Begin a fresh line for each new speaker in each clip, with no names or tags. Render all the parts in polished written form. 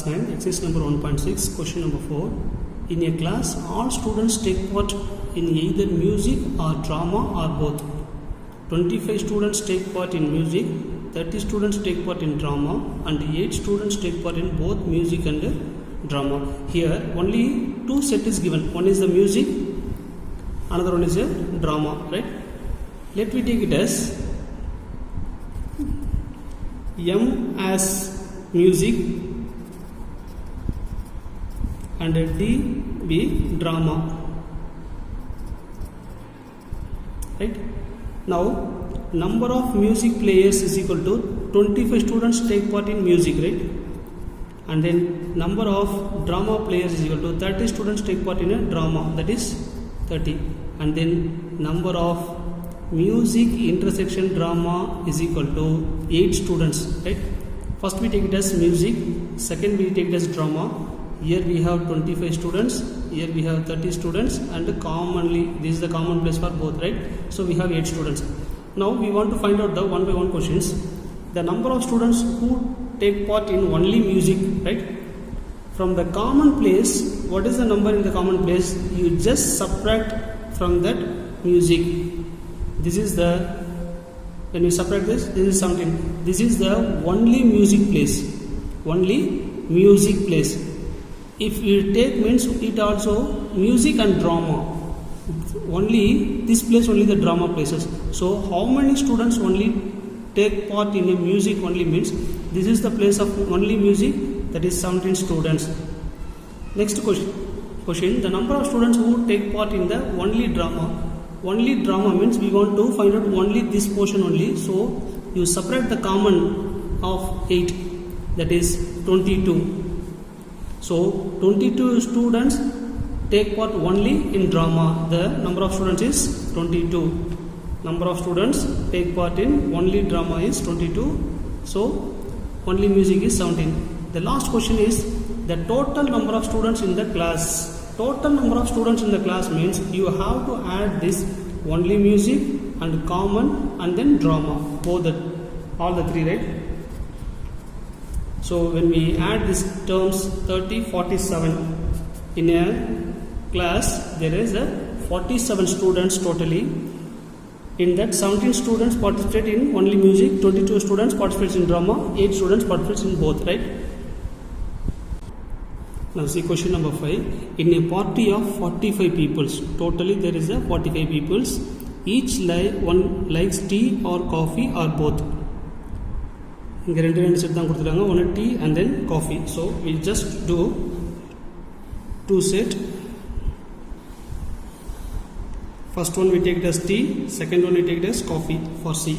Class 9, exercise number 1.6, question number 4. In a class, all students take part in either music or drama or both. 25 students take part in music, 30 students take part in drama, and 8 students take part in both music and drama. Here, only two sets is given. One is the music, another one is a drama, right? Let me take it as M as music and D be drama, right? Now number of music players is equal to 25 students take part in music, right? And then number of drama players is equal to 30 students take part in a drama, that is 30. And then number of music intersection drama is equal to 8 students, right? First we take it as music, second we take it as drama. Here we have 25 students, here we have 30 students, and commonly this is the common place for both, right? So we have 8 students. Now we want to find out the one by one questions. The number of students who take part in only music, right? From the common place, what is the number in the common place? You just subtract from that music. This is the, when you subtract this is something. This is the only music place. Only music place. If you take means it also music and drama. Only this place, only the drama places. So how many students only take part in a music only means this is the place of only music, that is 17 students. Next question, the number of students who take part in the only drama. Only drama means we want to find out only this portion only. So you separate the common of 8, that is 22. So 22 students take part only in drama. The number of students is 22. Number of students take part in only drama is 22. So only music is 17. The last question is the total number of students in the class. Total number of students in the class means you have to add this only music and common and then drama, both all the three, right? So when we add these terms 30, 47 in a class, there is a 47 students totally. In that 17 students participate in only music, 22 students participate in drama, 8 students participate in both, right? Now see question number 5. In a party of 45 people, totally there is a 45 people. Each one likes tea or coffee or both. இங்க ரெண்டு set தான் கொடுத்துட்டாங்க, one tea and then coffee. So we just do two set. First one we take it as tea, second one we take it as coffee for C.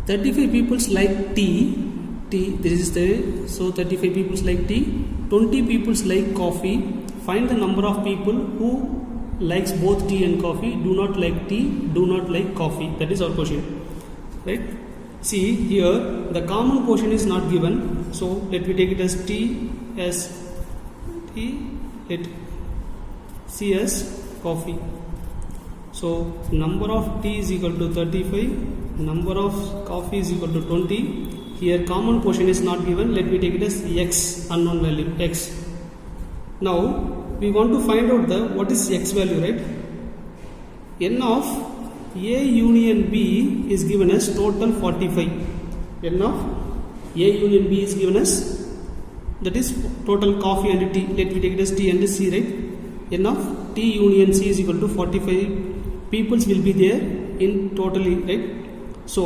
35 people like tea. This is the, so 35 people like tea, 20 people like coffee. Find the number of people who likes both tea and coffee, do not like tea, do not like coffee. That is our question, right? See here the common portion is not given, so let me take it as T as tea, let C as coffee. So number of tea is equal to 35, number of coffee is equal to 20. Here common portion is not given, let me take it as X, unknown value X. Now we want to find out the what is X value, right? N of A union B is given as total 45. N of A union B is given as, that is total coffee and tea. Let me take it as T and C, right? N of T union C is equal to 45 peoples will be there in totally, right? So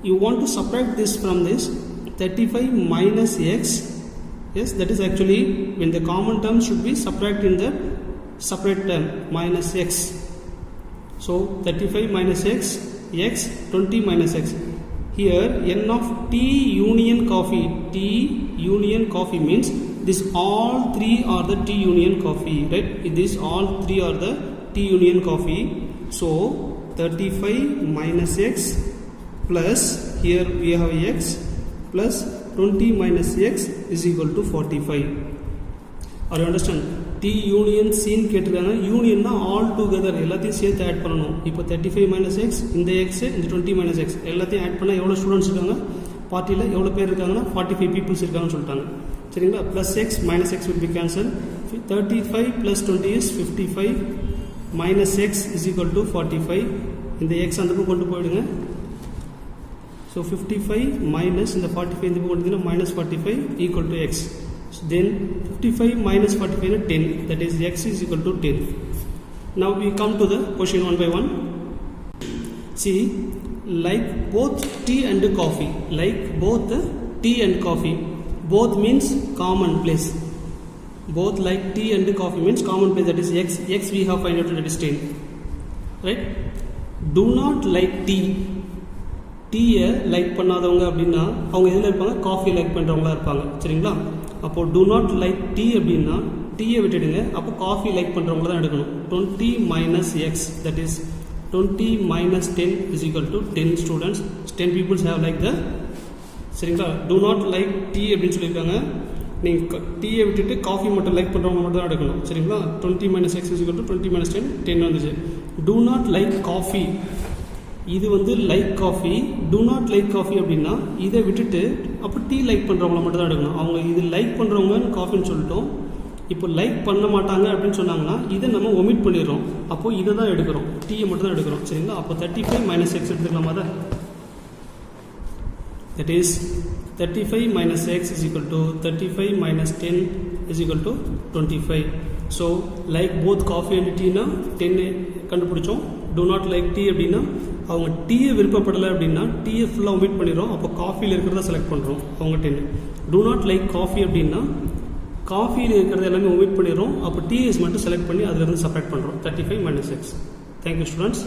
you want to subtract this from this 35 minus X. Yes, that is actually when the common term should be subtract in the separate term minus X. So 35 minus X, X 20 minus X. Here N of T union coffee. T union coffee means this all three are the T union coffee, right? This all three are the T union coffee. So 35 minus X plus here we have X plus 20 minus X is equal to 45. Are you understand? T union scene கேட்டிருக்காங்க. யூனியன்னா all together எல்லாத்தையும் சேர்த்து add பண்ணணும். இப்போ 35 minus X, இந்த X, இந்த 20 minus X எல்லாத்தையும் add பண்ணால் எவ்வளோ ஸ்டூடெண்ட்ஸ் இருக்காங்க? பார்ட்டியில் எவ்வளோ பேர் இருக்காங்கன்னா 45 பீப்புள்ஸ் இருக்காங்கன்னு சொல்லிட்டாங்க. சரிங்களா? Plus X minus X will be cancel. 35 plus 20 is 55 minus X is equal to 45. இந்த எக்ஸ் அந்த பக்கம் கொண்டு போயிடுங்க. ஸோ 55 மைனஸ் இந்த 45 இந்த பக்கம் கொண்டு minus 45 equal to X. Then 55 minus 45 is 10, that is x is equal to 10. Now we come to the question one by one. See, like both tea and coffee, like both tea and coffee, both means common place. Both like tea and coffee means common place, that is x we have find out, that is 10. Right? Do not like tea. டீயை like பண்ணாதவங்க அப்படின்னா அவங்க எதில் இருப்பாங்க? Coffee like பண்ணுறவங்களா இருப்பாங்க. சரிங்களா? அப்போது two not like tea அப்படின்னா டீயை விட்டுடுங்க. அப்போ காஃபி லைக் பண்ணுறவங்க தான் எடுக்கணும். 20 minus x, that is 20 minus 10 is equal to 10 students. 10 people have like the, சரிங்களா? டூ நாட் லைக் டீ அப்படின்னு சொல்லியிருக்காங்க. நீங்கள் டீயை விட்டுட்டு காஃபி மட்டும் லைக் பண்ணுறவங்க மட்டும் தான் எடுக்கணும். சரிங்களா? 20 minus x is equal to 20 minus 10, 10 வந்துச்சு. டூ நாட் லைக் காஃபி, இது வந்து like coffee. Do not like coffee அப்படின்னா இதை விட்டுட்டு அப்போ டீ லைக் பண்ணுறவங்கள மட்டும் தான் எடுக்கணும். அவங்க இது லைக் பண்ணுறவங்க காஃபின்னு சொல்லிட்டோம். இப்போ லைக் பண்ண மாட்டாங்க அப்படின்னு சொன்னாங்கன்னா இதை நம்ம ஒமிட் பண்ணிடுறோம். அப்போது இதை தான் எடுக்கிறோம், டீயை மட்டும் தான் எடுக்கிறோம். சரிங்களா? அப்போ 35 minus x எடுத்துக்கலாமா? தான் that is 35 minus x is equal to 35 minus 10 is equal to 25. So like both coffee and tea னா 10 கண்டுபிடிச்சோம். do not like tea அப்படின்னா அவங்க டீயை விருப்பப்படலை அப்படின்னா டீயை ஃபுல்லாக ஒமிட் பண்ணிடுறோம். அப்போ காஃபியில் இருக்கிறத செலக்ட் பண்ணுறோம். அவங்க 10. do not like காஃபி அப்படின்னா காஃபியில் இருக்கிறத எல்லாமே ஒமிட் பண்ணிடுறோம். அப்போ டீஎஸ் மட்டும் செலக்ட் பண்ணி அதிலிருந்து செப்பரேட் பண்ணுறோம். 35 minus x. Thank you students.